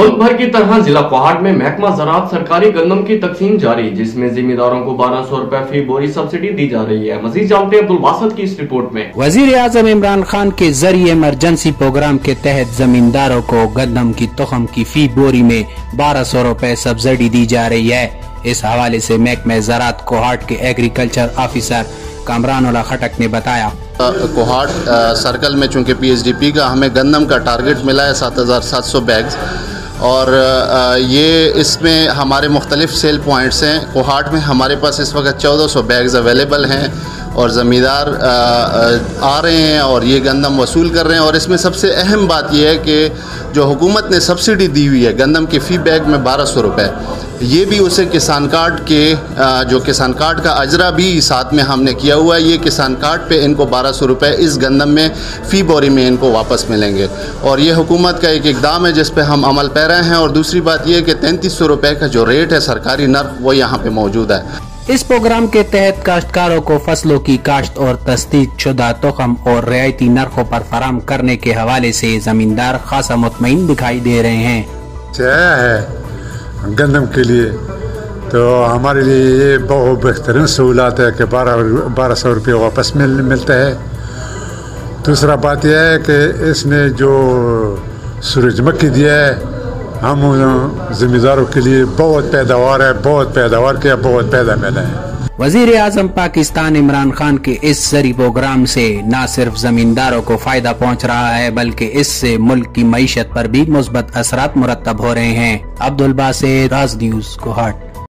मुल्क भर की तरह जिला कोहाट में महकमा ज़राअत सरकारी गंदम की तकसीम जारी, जिसमें जिम्मेदारों को 1200 रुपए फी बोरी सब्सिडी दी जा रही है। मजीद जानते हैं अब्दुल बासित की इस रिपोर्ट में। वजीर आजम इमरान खान के जरिए इमरजेंसी प्रोग्राम के तहत जमींदारों को गंदम की तुखम की फी बोरी में 1200 रुपए सब्सिडी दी जा रही है। इस हवाले से महकमा ज़राअत कोहाट के एग्रीकल्चर ऑफिसर कामरान खटक ने बताया, कोहाट सर्कल में चूँकि PSDP का हमें गंदम का टारगेट मिला है 7700 बैग्स, और ये इसमें हमारे मुख्तलिफ सेल पॉइंट्स हैं। कोहाट में हमारे पास इस वक्त 1400 बैग्स अवेलेबल हैं और ज़मींदार आ रहे हैं और ये गंदम वसूल कर रहे हैं। और इसमें सबसे अहम बात यह है कि जो हुकूमत ने सब्सिडी दी हुई है गंदम के फ़ी बैग में 1200 रुपये, ये भी उसे किसान कार्ड के जो किसान कार्ड का अजरा भी साथ में हमने किया हुआ है। ये किसान कार्ड पे इनको 1200 रुपये इस गंदम में फ़ी बोरी में इनको वापस मिलेंगे, और ये हुकूमत का एक इक़दाम है जिस पे हम अमल पैरा हैं। और दूसरी बात ये कि 3300 रुपये का जो रेट है सरकारी नर्ख, वो यहाँ पे मौजूद है। इस प्रोग्राम के तहत काश्तकारों को फसलों की काश्त और तस्दीक शुदा तुखम और रियायती नरखों पर फराम करने के हवाले से जमींदार खासा मुतमईन दिखाई दे रहे हैं। गंदम के लिए तो हमारे लिए ये बहुत बेहतरीन सहूलत है कि 1200 रुपये वापस मिलता है। दूसरा बात यह है कि इसने जो सूरजमुखी दिया है, हम ज़मींदारों के लिए बहुत पैदावार है, बहुत पैदावार किया, बहुत पैदा मिला है। वजीर आजम पाकिस्तान इमरान खान के इस जरी प्रोग्राम से न सिर्फ जमींदारों को फायदा पहुंच रहा है, बल्कि इससे मुल्क की मईशत पर भी मुस्बत असरात मुरतब हो रहे हैं। अब्दुल बासित, राज न्यूज़, कोहाट।